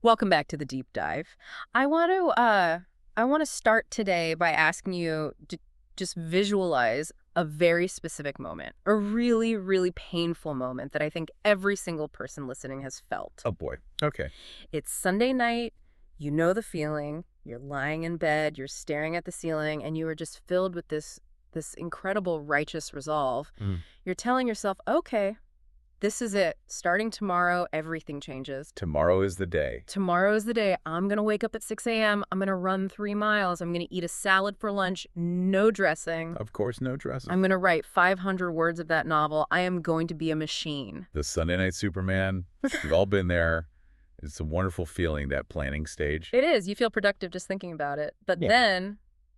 Welcome back to the deep dive. I want to start today by asking you to just visualize a very specific moment, a really, really painful moment that I think every single person listening has felt. Oh boy. Okay. It's Sunday night, you know the feeling, you're lying in bed, you're staring at the ceiling, and you are just filled with this incredible righteous resolve. Mm. You're telling yourself, okay, this is it. Starting tomorrow, everything changes. Tomorrow is the day. Tomorrow is the day. I'm going to wake up at 6 a.m. I'm going to run 3 miles. I'm going to eat a salad for lunch, no dressing. Of course, no dressing. I'm going to write 500 words of that novel. I am going to be a machine. The Sunday Night Superman. We've all been there. It's a wonderful feeling, that planning stage. It is. You feel productive just thinking about it. But Yeah. then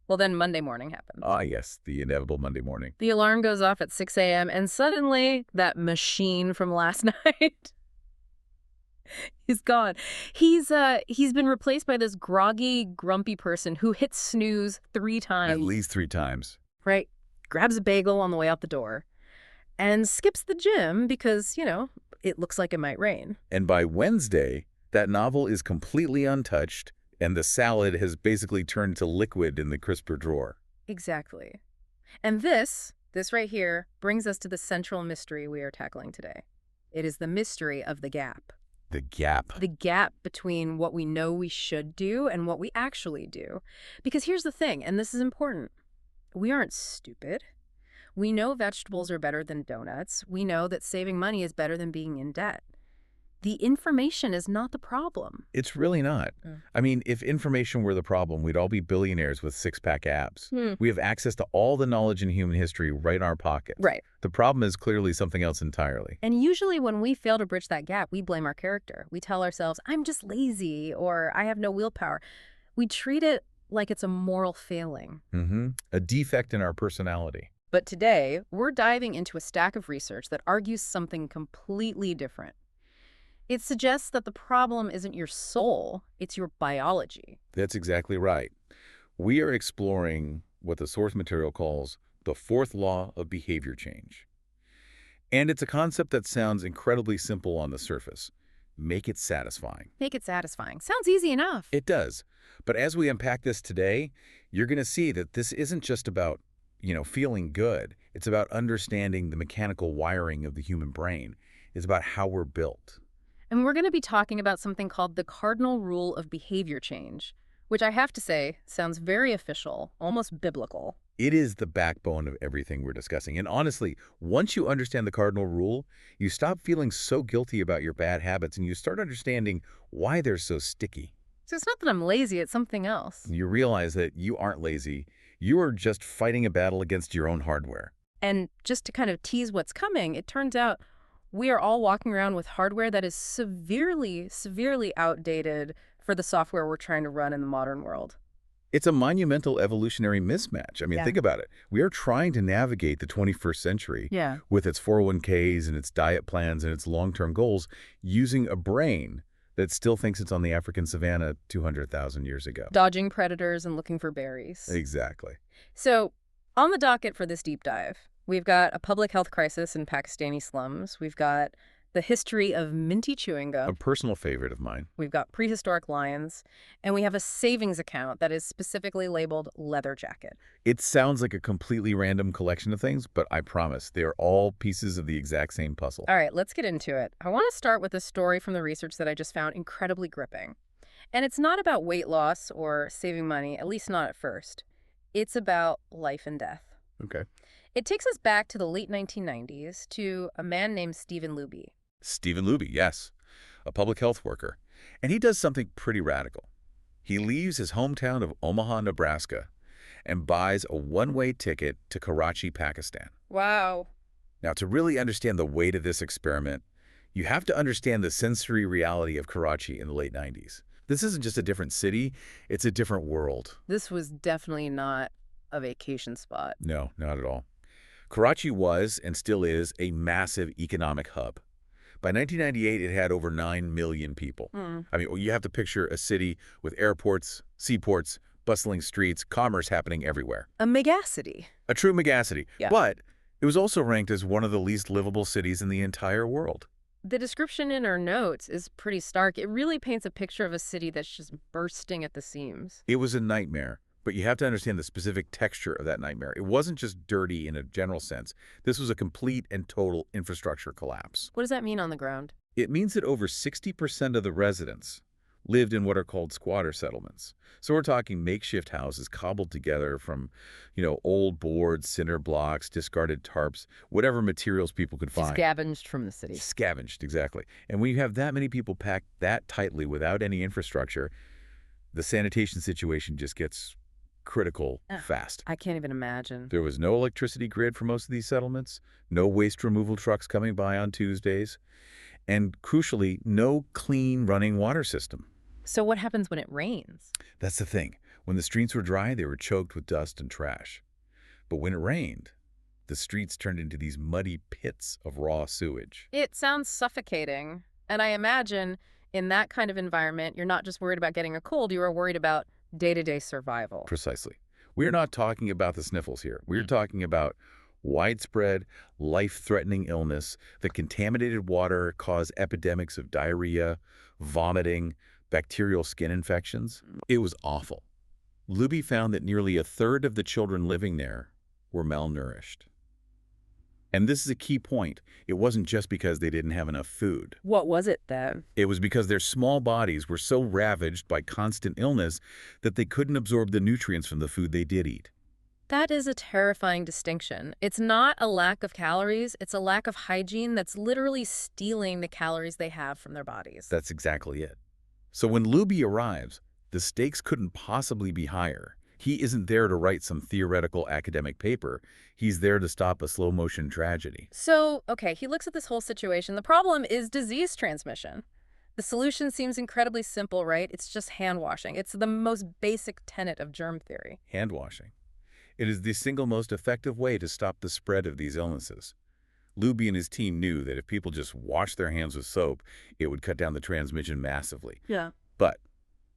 Monday morning happens. Ah, yes, the inevitable Monday morning. The alarm goes off at 6 a.m. and suddenly that machine from last night is gone. He's been replaced by this groggy, grumpy person who hits snooze 3 times. At least 3 times. Right. Grabs a bagel on the way out the door and skips the gym because, it looks like it might rain. And by Wednesday, that novel is completely untouched, and the salad has basically turned to liquid in the crisper drawer. Exactly. And this right here brings us to the central mystery we are tackling today. It is the mystery of the gap. The gap. The gap between what we know we should do and what we actually do. Because here's the thing, and this is important. We aren't stupid. We know vegetables are better than donuts. We know that saving money is better than being in debt. The information is not the problem. It's really not. I mean, if information were the problem, we'd all be billionaires with 6-pack abs. We have access to all the knowledge in human history right in our pockets. Right. The problem is clearly something else entirely. And usually when we fail to bridge that gap, we blame our character. We tell ourselves, I'm just lazy, or I have no willpower. We treat it like it's a moral failing. A defect in our personality. But today, we're diving into a stack of research that argues something completely different. It suggests that the problem isn't your soul, it's your biology. That's exactly right. We are exploring what the source material calls the 4th law of behavior change. And it's a concept that sounds incredibly simple on the surface. Make it satisfying. Make it satisfying. Sounds easy enough. It does. But as we unpack this today, you're going to see that this isn't just about, feeling good. It's about understanding the mechanical wiring of the human brain. It's about how we're built. And we're going to be talking about something called the Cardinal rule of behavior change, which I have to say sounds very official, almost biblical. It is the backbone of everything we're discussing. And honestly, once you understand the cardinal rule, you stop feeling so guilty about your bad habits and you start understanding why they're so sticky. So it's not that I'm lazy, it's something else. You realize that you aren't lazy. You are just fighting a battle against your own hardware. And just to kind of tease what's coming, it turns out we are all walking around with hardware that is severely, severely outdated for the software we're trying to run in the modern world. It's a monumental evolutionary mismatch. I mean, think about it. We are trying to navigate the 21st century with its 401ks and its diet plans and its long-term goals using a brain that still thinks it's on the African savanna 200,000 years ago. Dodging predators and looking for berries. Exactly. So, on the docket for this deep dive, we've got a public health crisis in Pakistani slums. We've got the history of minty chewing gum. A personal favorite of mine. We've got prehistoric lions. And we have a savings account that is specifically labeled leather jacket. It sounds like a completely random collection of things, but I promise they are all pieces of the exact same puzzle. All right, let's get into it. I want to start with a story from the research that I just found incredibly gripping. And it's not about weight loss or saving money, at least not at first. It's about life and death. Okay. It takes us back to the late 1990s to a man named Stephen Luby. Stephen Luby, yes, a public health worker. And he does something pretty radical. He leaves his hometown of Omaha, Nebraska, and buys a one-way ticket to Karachi, Pakistan. Wow. Now, to really understand the weight of this experiment, you have to understand the sensory reality of Karachi in the late 90s. This isn't just a different city, it's a different world. This was definitely not a vacation spot. No, not at all. Karachi was, and still is, a massive economic hub. By 1998, it had over 9 million people. I mean, you have to picture a city with airports, seaports, bustling streets, commerce happening everywhere. A megacity. A true megacity. Yeah. But it was also ranked as one of the least livable cities in the entire world. The description in our notes is pretty stark. It really paints a picture of a city that's just bursting at the seams. It was a nightmare, but you have to understand the specific texture of that nightmare. It wasn't just dirty in a general sense. This was a complete and total infrastructure collapse. What does that mean on the ground? It means that over 60% of the residents lived in what are called squatter settlements. So we're talking makeshift houses cobbled together from, old boards, cinder blocks, discarded tarps, whatever materials people could find. Scavenged from the city. Scavenged, exactly. And when you have that many people packed that tightly without any infrastructure, the sanitation situation just gets critical fast. I can't even imagine. There was no electricity grid for most of these settlements, no waste removal trucks coming by on Tuesdays, and crucially, no clean running water system. So what happens when it rains? That's the thing. When the streets were dry, they were choked with dust and trash. But when it rained, the streets turned into these muddy pits of raw sewage. It sounds suffocating. And I imagine in that kind of environment, you're not just worried about getting a cold, you are worried about day-to-day survival. Precisely. We're not talking about the sniffles here. We're talking about widespread, life-threatening illness. The contaminated water caused epidemics of diarrhea, vomiting, bacterial skin infections. It was awful. Luby found that nearly a third of the children living there were malnourished. And this is a key point. It wasn't just because they didn't have enough food. What was it then? It was because their small bodies were so ravaged by constant illness that they couldn't absorb the nutrients from the food they did eat. That is a terrifying distinction. It's not a lack of calories, it's a lack of hygiene that's literally stealing the calories they have from their bodies. That's exactly it. So when Luby arrives, the stakes couldn't possibly be higher. He isn't there to write some theoretical academic paper. He's there to stop a slow-motion tragedy. So, okay, he looks at this whole situation. The problem is disease transmission. The solution seems incredibly simple, right? It's just hand washing. It's the most basic tenet of germ theory. Hand washing. It is the single most effective way to stop the spread of these illnesses. Luby and his team knew that if people just washed their hands with soap, it would cut down the transmission massively. Yeah. But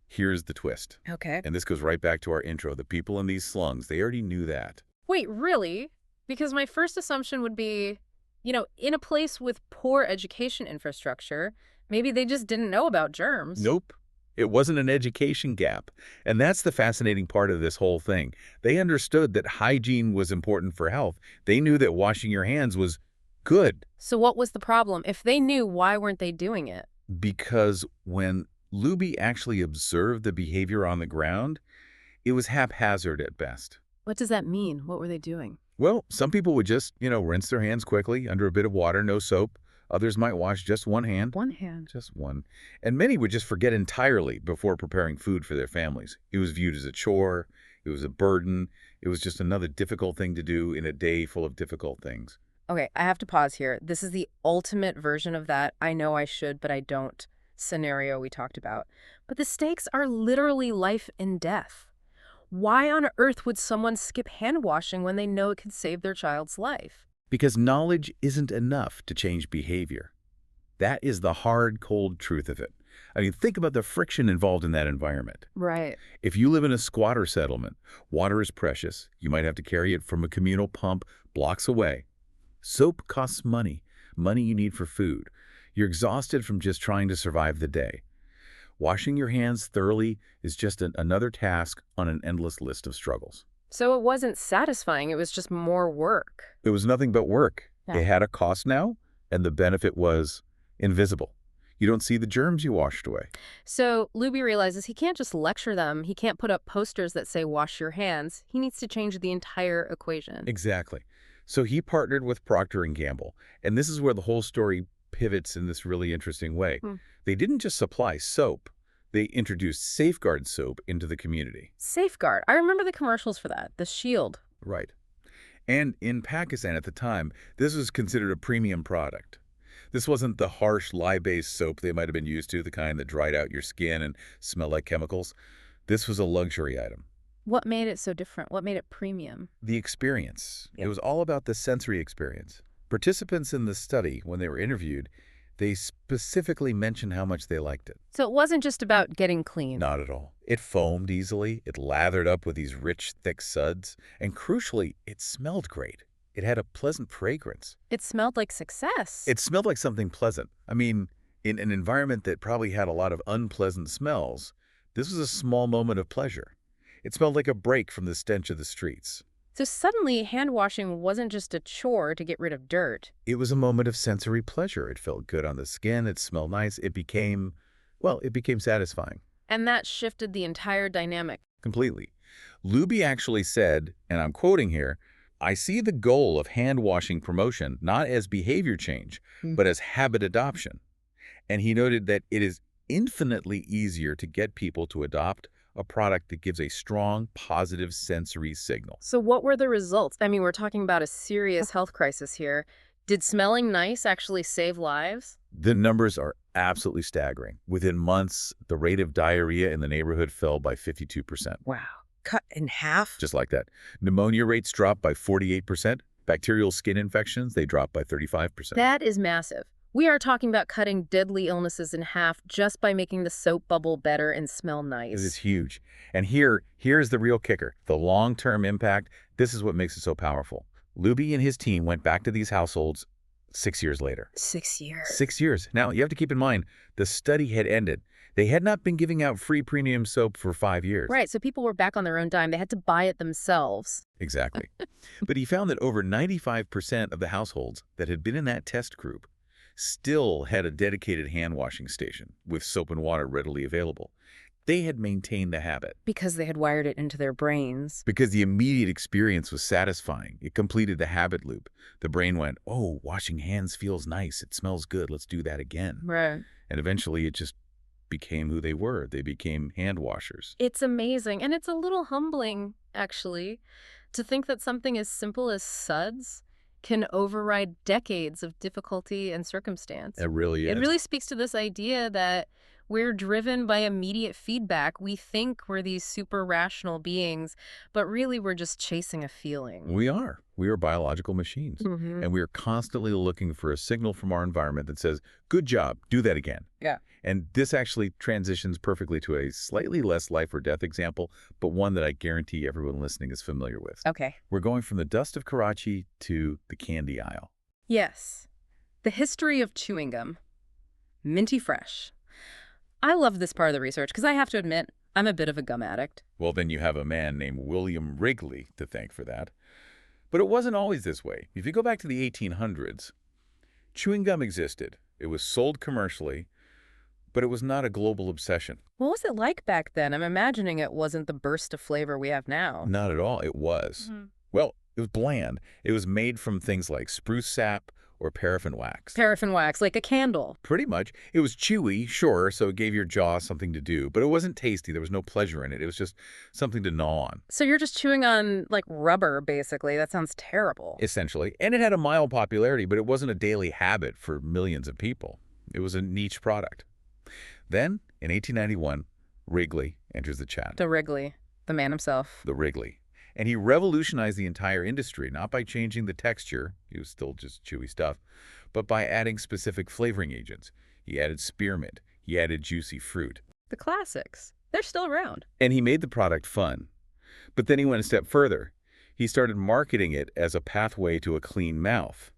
here's the twist. Okay. And this goes right back to our intro. The people in these slums, they already knew that. Wait, really? Because my first assumption would be, in a place with poor education infrastructure, maybe they just didn't know about germs. Nope. It wasn't an education gap. And that's the fascinating part of this whole thing. They understood that hygiene was important for health. They knew that washing your hands was good. So what was the problem? If they knew, why weren't they doing it? Because when Luby actually observed the behavior on the ground, it was haphazard at best. What does that mean? What were they doing? Well, some people would just, rinse their hands quickly under a bit of water, no soap. Others might wash just one hand. One hand. Just one. And many would just forget entirely before preparing food for their families. It was viewed as a chore. It was a burden. It was just another difficult thing to do in a day full of difficult things. Okay, I have to pause here. This is the ultimate version of that I know I should, but I don't scenario we talked about. But the stakes are literally life and death. Why on earth would someone skip hand washing when they know it could save their child's life? Because knowledge isn't enough to change behavior. That is the hard, cold truth of it. I mean, think about the friction involved in that environment. Right. If you live in a squatter settlement, water is precious. You might have to carry it from a communal pump blocks away. Soap costs money you need for food. You're exhausted from just trying to survive the day. Washing your hands thoroughly is just another task on an endless list of struggles. So it wasn't satisfying, it was just more work. It was nothing but work. Yeah. It had a cost now, and the benefit was invisible. You don't see the germs you washed away. So Luby realizes he can't just lecture them. He can't put up posters that say, wash your hands. He needs to change the entire equation. Exactly. So he partnered with Procter & Gamble, and this is where the whole story pivots in this really interesting way. They didn't just supply soap. They introduced Safeguard soap into the community. Safeguard. I remember the commercials for that. The shield. Right. And in Pakistan at the time, this was considered a premium product. This wasn't the harsh lye-based soap they might have been used to, the kind that dried out your skin and smelled like chemicals. This was a luxury item. What made it so different? What made it premium? The experience. Yep. It was all about the sensory experience. Participants in the study, when they were interviewed, they specifically mentioned how much they liked it. So it wasn't just about getting clean. Not at all. It foamed easily, it lathered up with these rich, thick suds, and crucially, it smelled great. It had a pleasant fragrance. It smelled like success. It smelled like something pleasant. I mean, in an environment that probably had a lot of unpleasant smells, this was a small moment of pleasure. It smelled like a break from the stench of the streets. So suddenly, hand washing wasn't just a chore to get rid of dirt. It was a moment of sensory pleasure. It felt good on the skin. It smelled nice. It became satisfying. And that shifted the entire dynamic. Completely. Luby actually said, and I'm quoting here, "I see the goal of hand washing promotion not as behavior change, but as habit adoption." And he noted that it is infinitely easier to get people to adopt a product that gives a strong, positive sensory signal. So what were the results? I mean, we're talking about a serious health crisis here. Did smelling nice actually save lives? The numbers are absolutely staggering. Within months, the rate of diarrhea in the neighborhood fell by 52%. Wow. Cut in half? Just like that. Pneumonia rates dropped by 48%. Bacterial skin infections, they dropped by 35%. That is massive. We are talking about cutting deadly illnesses in half just by making the soap bubble better and smell nice. It is huge. And here's the real kicker. The long-term impact, this is what makes it so powerful. Luby and his team went back to these households 6 years later. 6 years. 6 years. Now, you have to keep in mind, the study had ended. They had not been giving out free premium soap for 5 years. Right, so people were back on their own dime. They had to buy it themselves. Exactly. But he found that over 95% of the households that had been in that test group still had a dedicated hand-washing station with soap and water readily available. They had maintained the habit. Because they had wired it into their brains. Because the immediate experience was satisfying. It completed the habit loop. The brain went, "Oh, washing hands feels nice. It smells good. Let's do that again." Right. And eventually it just became who they were. They became hand washers. It's amazing. And it's a little humbling, actually, to think that something as simple as suds can override decades of difficulty and circumstance. It really is. It really speaks to this idea that we're driven by immediate feedback. We think we're these super rational beings, but really we're just chasing a feeling. We are. We are biological machines. And we are constantly looking for a signal from our environment that says, "Good job, do that again." Yeah. And this actually transitions perfectly to a slightly less life or death example, but one that I guarantee everyone listening is familiar with. Okay. We're going from the dust of Karachi to the candy aisle. Yes. The history of chewing gum. Minty fresh. I love this part of the research because I have to admit, I'm a bit of a gum addict. Well, then you have a man named William Wrigley to thank for that. But it wasn't always this way. If you go back to the 1800s, chewing gum existed. It was sold commercially, but it was not a global obsession. What was it like back then? I'm imagining it wasn't the burst of flavor we have now. Not at all. It was. Well, it was bland. It was made from things like spruce sap or paraffin wax. Paraffin wax, like a candle. Pretty much. It was chewy, sure, so it gave your jaw something to do, but it wasn't tasty. There was no pleasure in it. It was just something to gnaw on. So you're just chewing on, like, rubber, basically. That sounds terrible. Essentially. And it had a mild popularity, but it wasn't a daily habit for millions of people. It was a niche product. Then, in 1891, Wrigley enters the chat. The Wrigley, the man himself. The Wrigley. And he revolutionized the entire industry, not by changing the texture, it was still just chewy stuff, but by adding specific flavoring agents. He added spearmint. He added juicy fruit. The classics. They're still around. And he made the product fun. But then he went a step further. He started marketing it as a pathway to a clean mouth.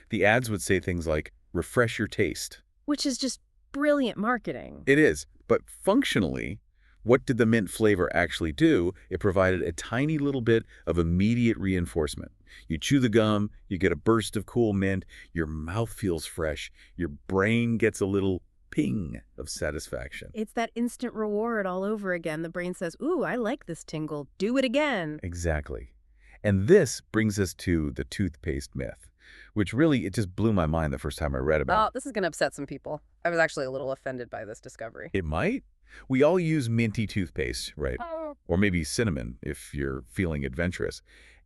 The ads would say things like, "Refresh your taste." Which is just brilliant marketing. It is. But functionally, what did the mint flavor actually do? It provided a tiny little bit of immediate reinforcement. You chew the gum, you get a burst of cool mint, your mouth feels fresh, your brain gets a little ping of satisfaction. It's that instant reward all over again. The brain says, "Ooh, I like this tingle. Do it again." Exactly. And this brings us to the toothpaste myth, which really, it just blew my mind the first time I read about it. Oh, this is going to upset some people. I was actually a little offended by this discovery. It might. We all use minty toothpaste, right? Or maybe cinnamon if you're feeling adventurous.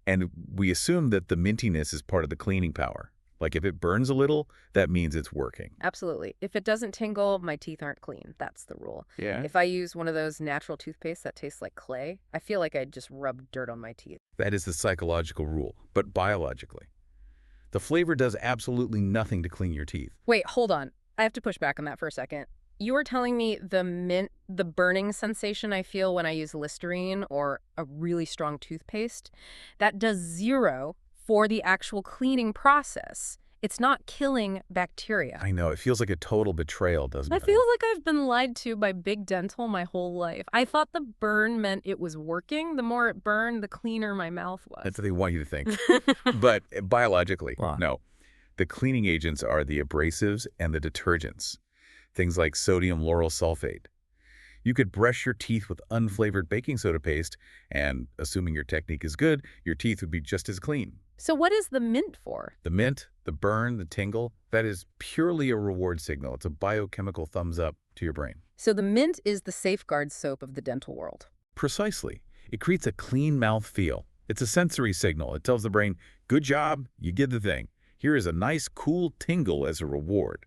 And we assume that the mintiness is part of the cleaning power. Like if it burns a little, that means it's working. Absolutely. If it doesn't tingle, my teeth aren't clean. That's the rule. Yeah. If I use one of those natural toothpaste that tastes like clay, I feel like I just rubbed dirt on my teeth. That is the psychological rule, but biologically. The flavor does absolutely nothing to clean your teeth. Wait, hold on. I have to push back on that for a second. You were telling me the burning sensation I feel when I use Listerine or a really strong toothpaste, that does zero for the actual cleaning process. It's not killing bacteria. I know. It feels like a total betrayal, doesn't it? I feel like I've been lied to by Big Dental my whole life. I thought the burn meant it was working. The more it burned, the cleaner my mouth was. That's what they want you to think. But biologically, Wow. no. The cleaning agents are the abrasives and the detergents. Things like sodium lauryl sulfate. You could brush your teeth with unflavored baking soda paste, and assuming your technique is good, your teeth would be just as clean. So what is the mint for? The mint, the burn, the tingle, that is purely a reward signal. It's a biochemical thumbs up to your brain. So the mint is the safeguard soap of the dental world. Precisely. It creates a clean mouth feel. It's a sensory signal. It tells the brain, good job, you did the thing. Here is a nice, cool tingle as a reward.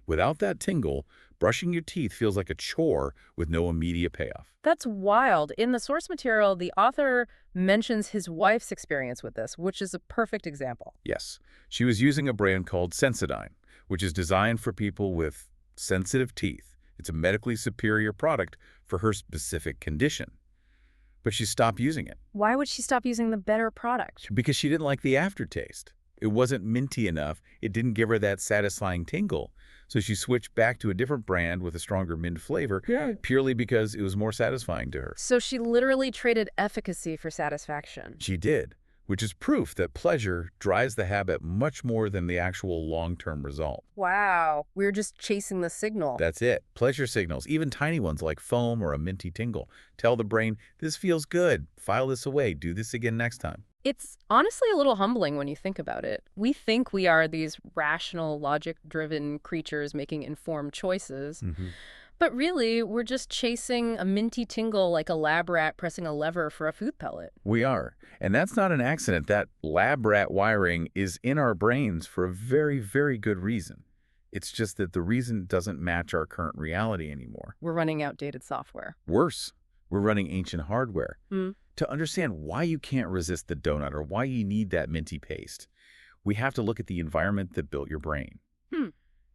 Without that tingle, brushing your teeth feels like a chore with no immediate payoff. That's wild. In the source material, the author mentions his wife's experience with this, which is a perfect example. Yes, she was using a brand called Sensodyne, which is designed for people with sensitive teeth. It's a medically superior product for her specific condition. But she stopped using it. Why would she stop using the better product? Because she didn't like the aftertaste. It wasn't minty enough. It didn't give her that satisfying tingle. So she switched back to a different brand with a stronger mint flavor, purely because it was more satisfying to her. So she literally traded efficacy for satisfaction. She did, which is proof that pleasure drives the habit much more than the actual long-term result. Wow. We're just chasing the signal. That's it. Pleasure signals, even tiny ones like foam or a minty tingle, tell the brain, this feels good. File this away. Do this again next time. It's honestly a little humbling when you think about it. We think we are these rational, logic-driven creatures making informed choices. But really, we're just chasing a minty tingle like a lab rat pressing a lever for a food pellet. We are. And that's not an accident. That lab rat wiring is in our brains for a very, very good reason. It's just that the reason doesn't match our current reality anymore. We're running outdated software. Worse, we're running ancient hardware. To understand why you can't resist the donut or why you need that minty paste, we have to look at the environment that built your brain.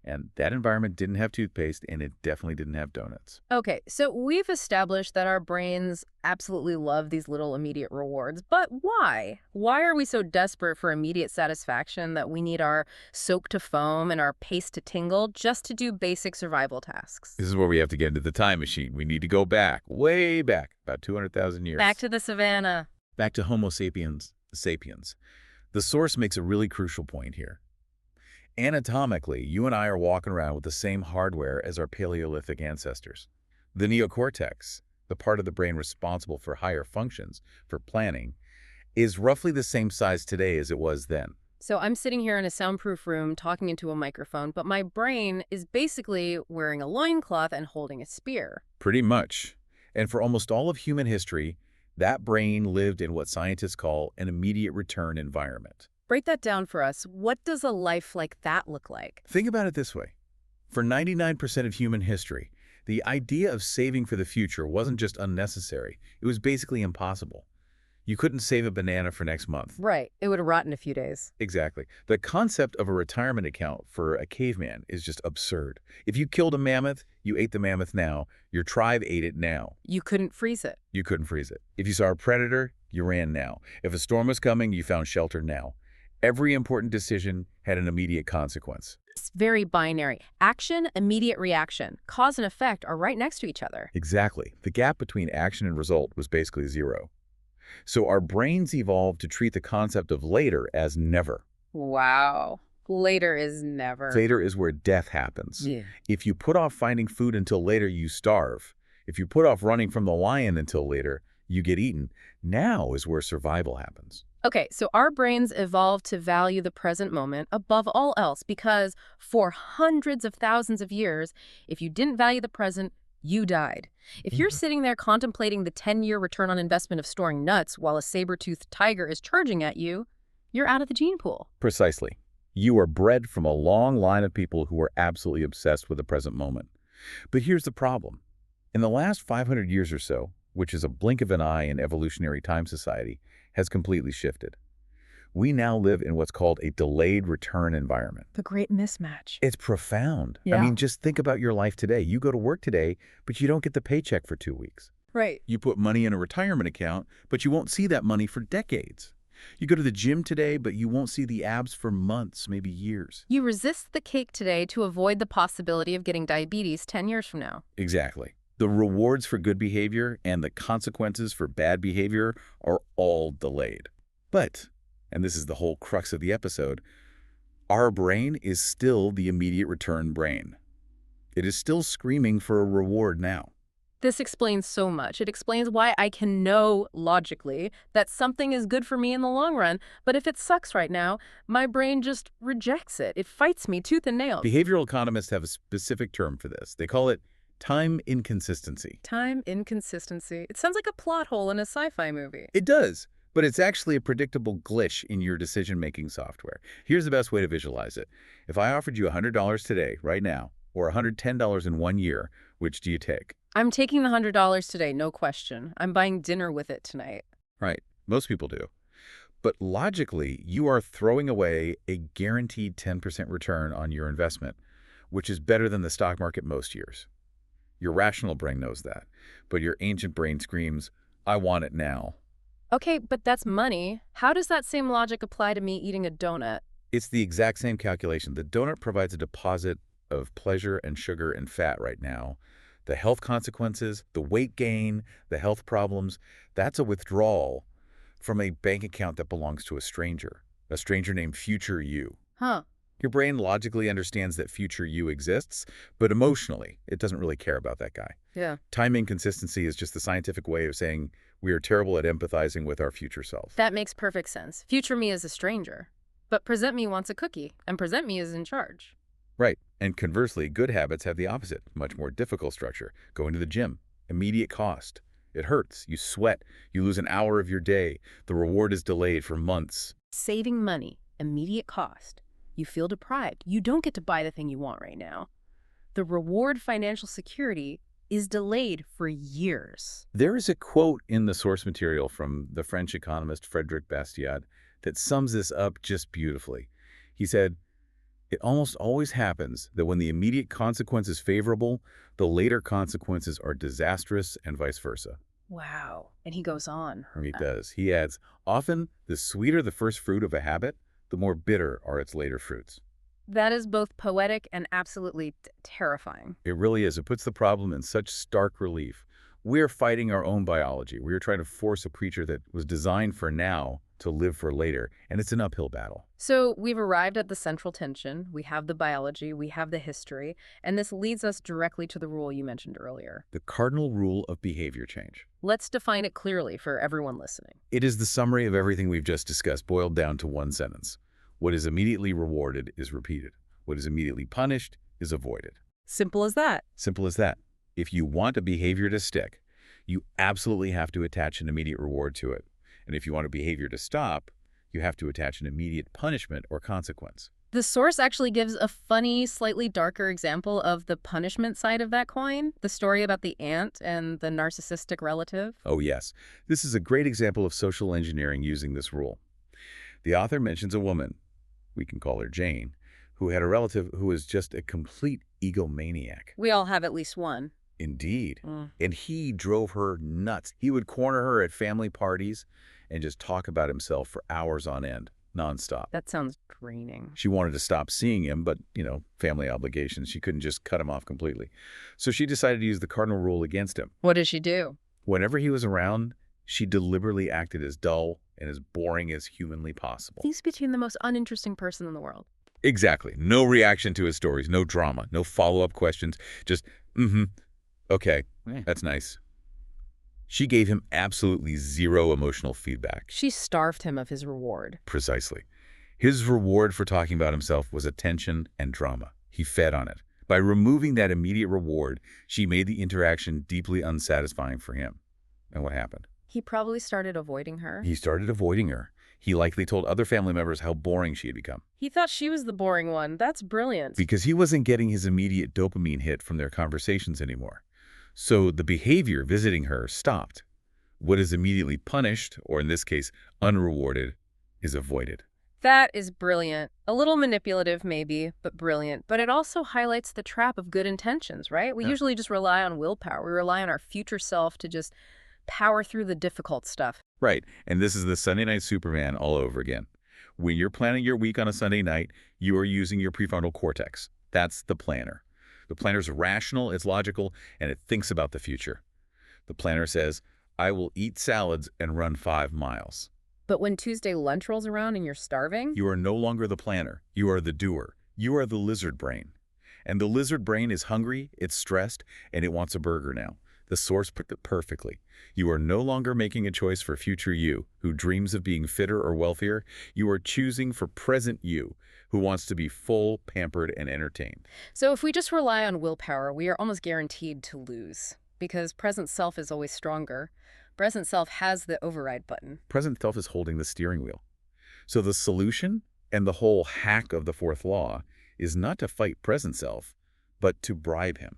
And that environment didn't have toothpaste, and it definitely didn't have donuts. Okay, so we've established that our brains absolutely love these little immediate rewards, but why? Why are we so desperate for immediate satisfaction that we need our soap to foam and our paste to tingle just to do basic survival tasks? This is where we have to get into the time machine. We need to go back, way back, about 200,000 years. Back to the savannah. Back to Homo sapiens. The source makes a really crucial point here. Anatomically, you and I are walking around with the same hardware as our Paleolithic ancestors. The neocortex, the part of the brain responsible for higher functions, for planning, is roughly the same size today as it was then. So I'm sitting here in a soundproof room talking into a microphone, but my brain is basically wearing a loincloth and holding a spear. Pretty much. And for almost all of human history, that brain lived in what scientists call an immediate return environment. Break that down for us. What does a life like that look like? Think about it this way. For 99% of human history, the idea of saving for the future wasn't just unnecessary. It was basically impossible. You couldn't save a banana for next month. Right. It would rot in a few days. Exactly. The concept of a retirement account for a caveman is just absurd. If you killed a mammoth, you ate the mammoth now. Your tribe ate it now. You couldn't freeze it. You couldn't freeze it. If you saw a predator, you ran now. If a storm was coming, you found shelter now. Every important decision had an immediate consequence. It's very binary. Action, immediate reaction. Cause and effect are right next to each other. Exactly. The gap between action and result was basically zero. So our brains evolved to treat the concept of later as never. Wow. Later is never. Later is where death happens. Yeah. If you put off finding food until later, you starve. If you put off running from the lion until later, you get eaten. Now is where survival happens. Okay, so our brains evolved to value the present moment above all else because for hundreds of thousands of years, if you didn't value the present, you died. If you're sitting there contemplating the 10-year return on investment of storing nuts while a saber-toothed tiger is charging at you, you're out of the gene pool. Precisely. You are bred from a long line of people who are absolutely obsessed with the present moment. But here's the problem. In the last 500 years or so, which is a blink of an eye in evolutionary time society, has completely shifted. We now live in what's called a delayed return environment. The great mismatch. It's profound. Yeah. I mean, just think about your life today. You go to work today, but you don't get the paycheck for 2 weeks. Right. You put money in a retirement account, but you won't see that money for decades. You go to the gym today, but you won't see the abs for months, maybe years. You resist the cake today to avoid the possibility of getting diabetes 10 years from now. Exactly. The rewards for good behavior and the consequences for bad behavior are all delayed. But, and this is the whole crux of the episode, our brain is still the immediate return brain. It is still screaming for a reward now. This explains so much. It explains why I can know logically that something is good for me in the long run, but if it sucks right now, my brain just rejects it. It fights me tooth and nail. Behavioral economists have a specific term for this. They call it time inconsistency. Time inconsistency. It sounds like a plot hole in a sci-fi movie. It does, but it's actually a predictable glitch in your decision-making software. Here's the best way to visualize it. If I offered you $100 today, right now, or $110 in 1 year, which do you take? I'm taking the $100 today, no question. I'm buying dinner with it tonight. Right. Most people do. But logically, you are throwing away a guaranteed 10% return on your investment, which is better than the stock market most years. Your rational brain knows that, but your ancient brain screams, I want it now. Okay, but that's money. How does that same logic apply to me eating a donut? It's the exact same calculation. The donut provides a deposit of pleasure and sugar and fat right now. The health consequences, the weight gain, the health problems, that's a withdrawal from a bank account that belongs to a stranger named future you. Huh. Your brain logically understands that future you exists, but emotionally, it doesn't really care about that guy. Yeah. Time inconsistency is just the scientific way of saying we are terrible at empathizing with our future self. That makes perfect sense. Future me is a stranger. But present me wants a cookie, and present me is in charge. Right. And conversely, good habits have the opposite, much more difficult structure. Going to the gym, immediate cost. It hurts. You sweat. You lose an hour of your day. The reward is delayed for months. Saving money, immediate cost. You feel deprived. You don't get to buy the thing you want right now. The reward, financial security, is delayed for years. There is a quote in the source material from the French economist Frédéric Bastiat that sums this up just beautifully. He said, it almost always happens that when the immediate consequence is favorable, the later consequences are disastrous and vice versa. Wow. And he goes on. He does. He adds, often the sweeter the first fruit of a habit, the more bitter are its later fruits. That is both poetic and absolutely terrifying. It really is. It puts the problem in such stark relief. We're fighting our own biology. We're trying to force a creature that was designed for now to live for later, and it's an uphill battle. So we've arrived at the central tension. We have the biology, we have the history, and this leads us directly to the rule you mentioned earlier. The cardinal rule of behavior change. Let's define it clearly for everyone listening. It is the summary of everything we've just discussed, boiled down to one sentence. What is immediately rewarded is repeated. What is immediately punished is avoided. Simple as that. Simple as that. If you want a behavior to stick, you absolutely have to attach an immediate reward to it. And if you want a behavior to stop, you have to attach an immediate punishment or consequence. The source actually gives a funny, slightly darker example of the punishment side of that coin, the story about the ant and the narcissistic relative. Oh, yes. This is a great example of social engineering using this rule. The author mentions a woman, we can call her Jane, who had a relative who was just a complete egomaniac. We all have at least one. Indeed. And he drove her nuts. He would corner her at family parties and just talk about himself for hours on end, nonstop. That sounds draining. She wanted to stop seeing him, but, family obligations. She couldn't just cut him off completely. So she decided to use the cardinal rule against him. What did she do? Whenever he was around, she deliberately acted as dull and as boring as humanly possible. He's between the most uninteresting person in the world. Exactly. No reaction to his stories, no drama, no follow-up questions, just, okay, that's nice. She gave him absolutely zero emotional feedback. She starved him of his reward. Precisely. His reward for talking about himself was attention and drama. He fed on it. By removing that immediate reward, she made the interaction deeply unsatisfying for him. And what happened? He probably started avoiding her. He started avoiding her. He likely told other family members how boring she had become. He thought she was the boring one. That's brilliant. Because he wasn't getting his immediate dopamine hit from their conversations anymore. So the behavior visiting her stopped. What is immediately punished, or in this case, unrewarded, is avoided. That is brilliant. A little manipulative, maybe, but brilliant. But it also highlights the trap of good intentions, right? We usually just rely on willpower. We rely on our future self to just power through the difficult stuff. Right. And this is the Sunday night Superman all over again. When you're planning your week on a Sunday night, you are using your prefrontal cortex. That's the planner. The planner's rational, it's logical, and it thinks about the future. The planner says, I will eat salads and run 5 miles. But when Tuesday lunch rolls around and you're starving? You are no longer the planner. You are the doer. You are the lizard brain. And the lizard brain is hungry, it's stressed, and it wants a burger now. The source put it perfectly. You are no longer making a choice for future you, who dreams of being fitter or wealthier. You are choosing for present you, who wants to be full, pampered, and entertained. So if we just rely on willpower, we are almost guaranteed to lose. Because present self is always stronger. Present self has the override button. Present self is holding the steering wheel. So the solution and the whole hack of the fourth law is not to fight present self, but to bribe him,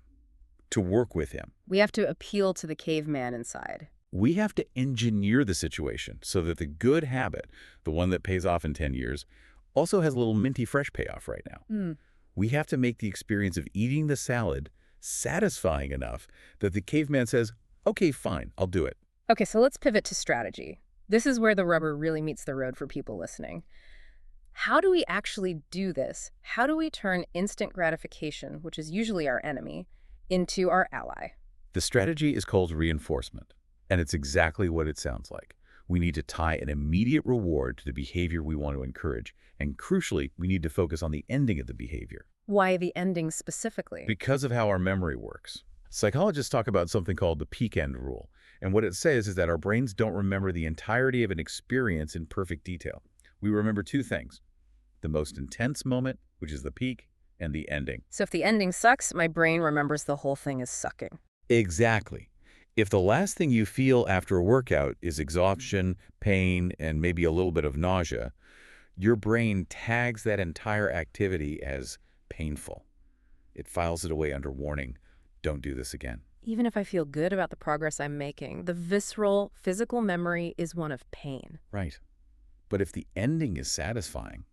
to work with him. We have to appeal to the caveman inside. We have to engineer the situation so that the good habit, the one that pays off in 10 years, also has a little minty fresh payoff right now. We have to make the experience of eating the salad satisfying enough that the caveman says, okay, fine, I'll do it. Okay, so let's pivot to strategy. This is where the rubber really meets the road for people listening. How do we actually do this? How do we turn instant gratification, which is usually our enemy, into our ally? The strategy is called reinforcement, and it's exactly what it sounds like. We need to tie an immediate reward to the behavior we want to encourage, and crucially, we need to focus on the ending of the behavior. Why the ending specifically? Because of how our memory works. Psychologists talk about something called the peak end rule, and what it says is that our brains don't remember the entirety of an experience in perfect detail. We remember 2 things: the most intense moment, which is the peak, and the ending. So if the ending sucks, my brain remembers the whole thing is sucking. Exactly. If the last thing you feel after a workout is exhaustion, pain, and maybe a little bit of nausea, your brain tags that entire activity as painful. It files it away under warning, don't do this again. Even if I feel good about the progress I'm making, the visceral, physical memory is one of pain. Right. But if the ending is satisfying,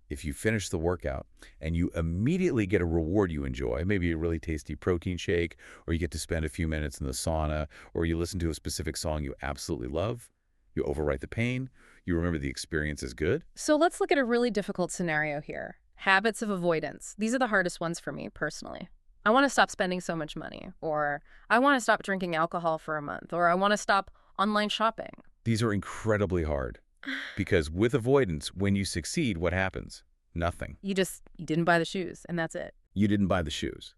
if you finish the workout and you immediately get a reward you enjoy, maybe a really tasty protein shake, or you get to spend a few minutes in the sauna, or you listen to a specific song you absolutely love, you overwrite the pain, you remember the experience is good. So let's look at a really difficult scenario here. Habits of avoidance. These are the hardest ones for me personally. I want to stop spending so much money, or I want to stop drinking alcohol for a month, or I want to stop online shopping. These are incredibly hard because with avoidance, when you succeed, what happens? Nothing. You didn't buy the shoes, and that's it. You didn't buy the shoes.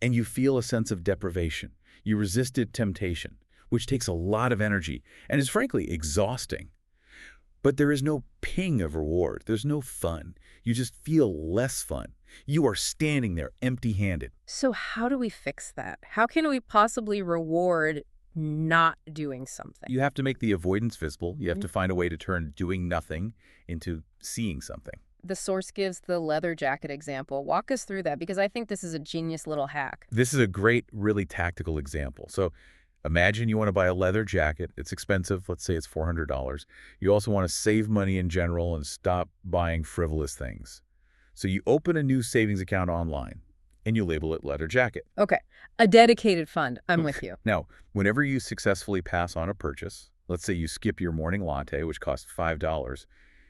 And you feel a sense of deprivation. You resisted temptation, which takes a lot of energy and is frankly exhausting. But there is no ping of reward. There's no fun. You just feel less fun. You are standing there empty-handed. So how do we fix that? How can we possibly reward not doing something? You have to make the avoidance visible. You have to find a way to turn doing nothing into seeing something. The source gives the leather jacket example. Walk us through that, because I think this is a genius little hack. This is a great, really tactical example. So imagine you want to buy a leather jacket. It's expensive. Let's say it's $400. You also want to save money in general and stop buying frivolous things. So you open a new savings account online and you label it leather jacket. Okay. A dedicated fund. I'm with you. Now, whenever you successfully pass on a purchase, let's say you skip your morning latte, which costs $5,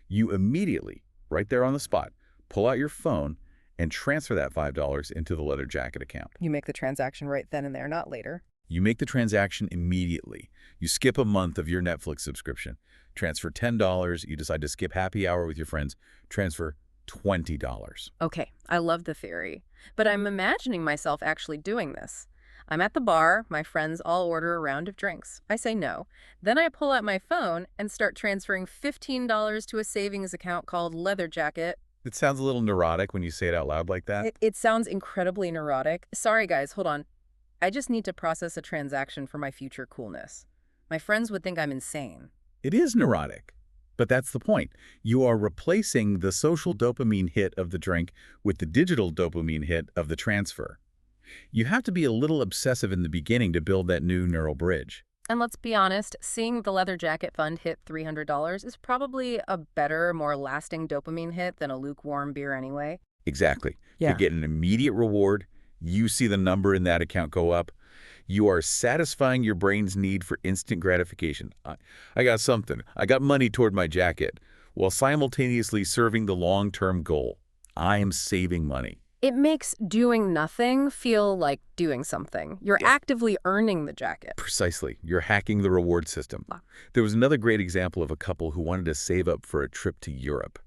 you immediately, right there on the spot, pull out your phone and transfer that $5 into the leather jacket account. You make the transaction right then and there, not later. You make the transaction immediately. You skip a month of your Netflix subscription. Transfer $10. You decide to skip happy hour with your friends. Transfer $20. Okay, I love the theory. But I'm imagining myself actually doing this. I'm at the bar. My friends all order a round of drinks. I say no. Then I pull out my phone and start transferring $15 to a savings account called Leather Jacket. It sounds a little neurotic when you say it out loud like that. It sounds incredibly neurotic. Sorry, guys, hold on. I just need to process a transaction for my future coolness. My friends would think I'm insane. It is neurotic, but that's the point. You are replacing the social dopamine hit of the drink with the digital dopamine hit of the transfer. You have to be a little obsessive in the beginning to build that new neural bridge. And let's be honest, seeing the Leather Jacket Fund hit $300 is probably a better, more lasting dopamine hit than a lukewarm beer anyway. Exactly. Yeah. You get an immediate reward. You see the number in that account go up. You are satisfying your brain's need for instant gratification. I got something. I got money toward my jacket, while simultaneously serving the long-term goal. I am saving money. It makes doing nothing feel like doing something. You're actively earning the jacket. Precisely. You're hacking the reward system. Wow. There was another great example of a couple who wanted to save up for a trip to Europe.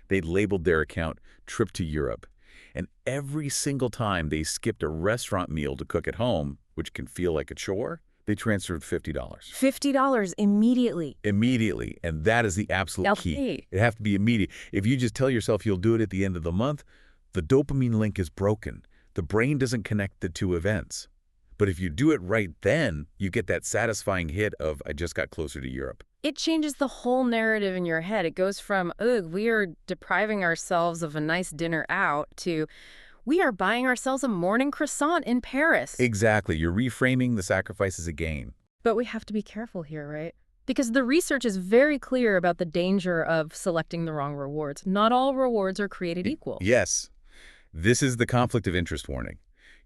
They'd labeled their account "Trip to Europe." And every single time they skipped a restaurant meal to cook at home, which can feel like a chore, they transferred $50. $50 immediately. Immediately. And that is the absolute key. It has to be immediate. If you just tell yourself you'll do it at the end of the month, the dopamine link is broken. The brain doesn't connect the two events. But if you do it right then, you get that satisfying hit of, I just got closer to Europe. It changes the whole narrative in your head. It goes from, ugh, we are depriving ourselves of a nice dinner out, to, we are buying ourselves a morning croissant in Paris. Exactly. You're reframing the sacrifice as a gain. But we have to be careful here, right? Because the research is very clear about the danger of selecting the wrong rewards. Not all rewards are created equal. Yes. This is the conflict of interest warning.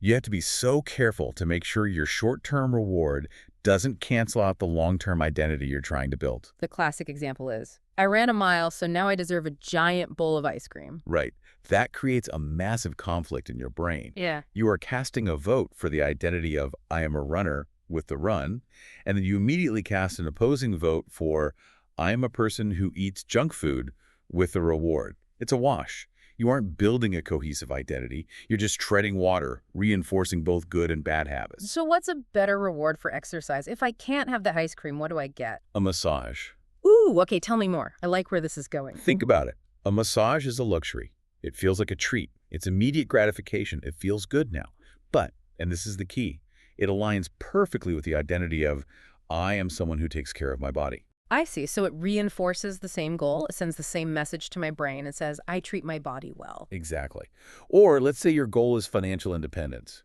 You have to be so careful to make sure your short-term reward doesn't cancel out the long-term identity you're trying to build. The classic example is, I ran a mile, so now I deserve a giant bowl of ice cream. Right. That creates a massive conflict in your brain. Yeah. You are casting a vote for the identity of, I am a runner with the run, and then you immediately cast an opposing vote for, I am a person who eats junk food with the reward. It's a wash. You aren't building a cohesive identity. You're just treading water, reinforcing both good and bad habits. So what's a better reward for exercise? If I can't have the ice cream, what do I get? A massage. Ooh, okay, tell me more. I like where this is going. Think about it. A massage is a luxury. It feels like a treat. It's immediate gratification. It feels good now. But, and this is the key, it aligns perfectly with the identity of, I am someone who takes care of my body. I see. So it reinforces the same goal. It sends the same message to my brain. It says, I treat my body well. Exactly. Or let's say your goal is financial independence.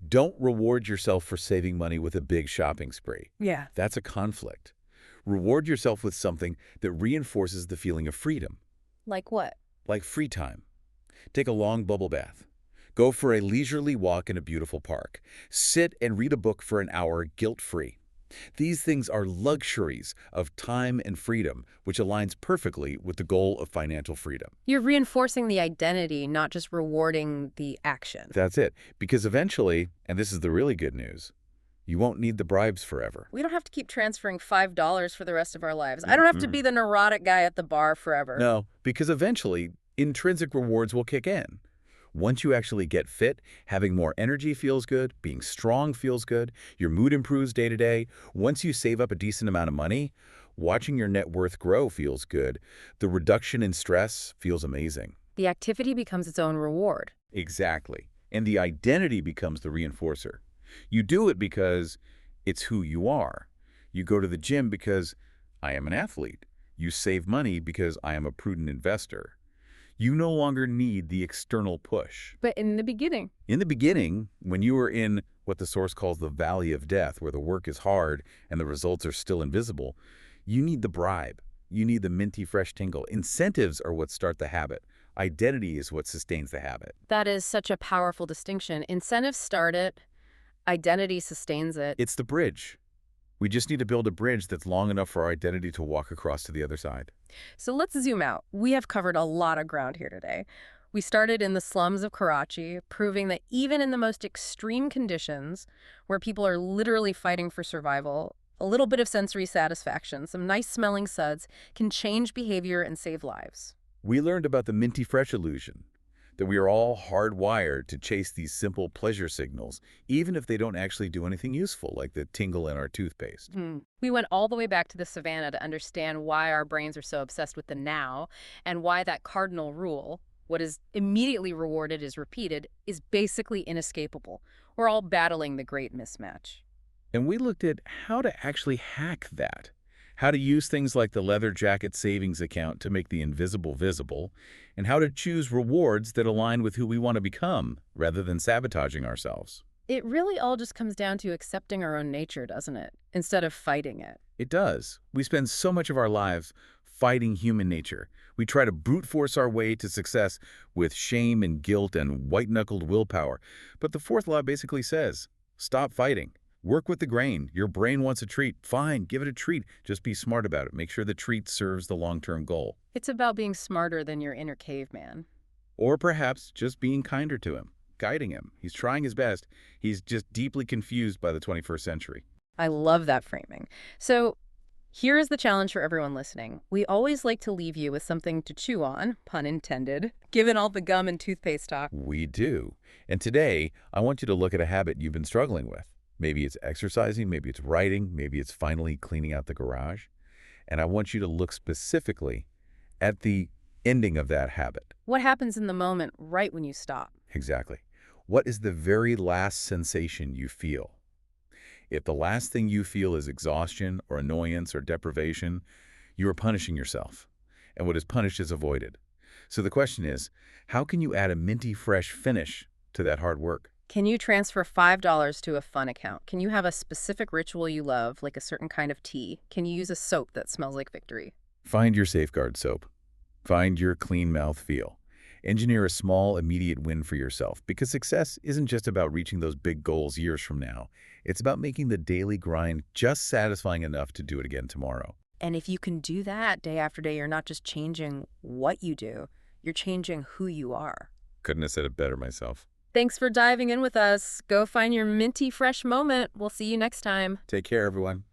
Don't reward yourself for saving money with a big shopping spree. Yeah. That's a conflict. Reward yourself with something that reinforces the feeling of freedom. Like what? Like free time. Take a long bubble bath. Go for a leisurely walk in a beautiful park. Sit and read a book for an hour guilt-free. These things are luxuries of time and freedom, which aligns perfectly with the goal of financial freedom. You're reinforcing the identity, not just rewarding the action. That's it. Because eventually, and this is the really good news, you won't need the bribes forever. We don't have to keep transferring $5 for the rest of our lives. I don't have to be the neurotic guy at the bar forever. No, because eventually, intrinsic rewards will kick in. Once you actually get fit, having more energy feels good, being strong feels good, your mood improves day to day. Once you save up a decent amount of money, watching your net worth grow feels good. The reduction in stress feels amazing. The activity becomes its own reward. Exactly. And the identity becomes the reinforcer. You do it because it's who you are. You go to the gym because I am an athlete. You save money because I am a prudent investor. You no longer need the external push. But in the beginning? In the beginning, when you were in what the source calls the valley of death, where the work is hard and the results are still invisible, you need the bribe. You need the minty fresh tingle. Incentives are what start the habit. Identity is what sustains the habit. That is such a powerful distinction. Incentives start it, identity sustains it. It's the bridge. We just need to build a bridge that's long enough for our identity to walk across to the other side. So let's zoom out. We have covered a lot of ground here today. We started in the slums of Karachi, proving that even in the most extreme conditions, where people are literally fighting for survival, a little bit of sensory satisfaction, some nice-smelling suds, can change behavior and save lives. We learned about the minty fresh illusion, that we are all hardwired to chase these simple pleasure signals, even if they don't actually do anything useful, like the tingle in our toothpaste. We went all the way back to the savannah to understand why our brains are so obsessed with the now, and why that cardinal rule, what is immediately rewarded is repeated, is basically inescapable. We're all battling the great mismatch. And we looked at how to actually hack that. How to use things like the leather jacket savings account to make the invisible visible, and how to choose rewards that align with who we want to become, rather than sabotaging ourselves. It really all just comes down to accepting our own nature, doesn't it? Instead of fighting it. It does. We spend so much of our lives fighting human nature. We try to brute force our way to success with shame and guilt and white-knuckled willpower. But the fourth law basically says, stop fighting. Work with the grain. Your brain wants a treat. Fine, give it a treat. Just be smart about it. Make sure the treat serves the long-term goal. It's about being smarter than your inner caveman. Or perhaps just being kinder to him, guiding him. He's trying his best. He's just deeply confused by the 21st century. I love that framing. So here is the challenge for everyone listening. We always like to leave you with something to chew on, pun intended, given all the gum and toothpaste talk. We do. And today, I want you to look at a habit you've been struggling with. Maybe it's exercising, maybe it's writing, maybe it's finally cleaning out the garage. And I want you to look specifically at the ending of that habit. What happens in the moment right when you stop? Exactly. What is the very last sensation you feel? If the last thing you feel is exhaustion or annoyance or deprivation, you are punishing yourself. And what is punished is avoided. So the question is, how can you add a minty fresh finish to that hard work? Can you transfer $5 to a fun account? Can you have a specific ritual you love, like a certain kind of tea? Can you use a soap that smells like victory? Find your safeguard soap. Find your clean mouth feel. Engineer a small, immediate win for yourself, because success isn't just about reaching those big goals years from now. It's about making the daily grind just satisfying enough to do it again tomorrow. And if you can do that day after day, you're not just changing what you do, you're changing who you are. Couldn't have said it better myself. Thanks for diving in with us. Go find your minty fresh moment. We'll see you next time. Take care, everyone.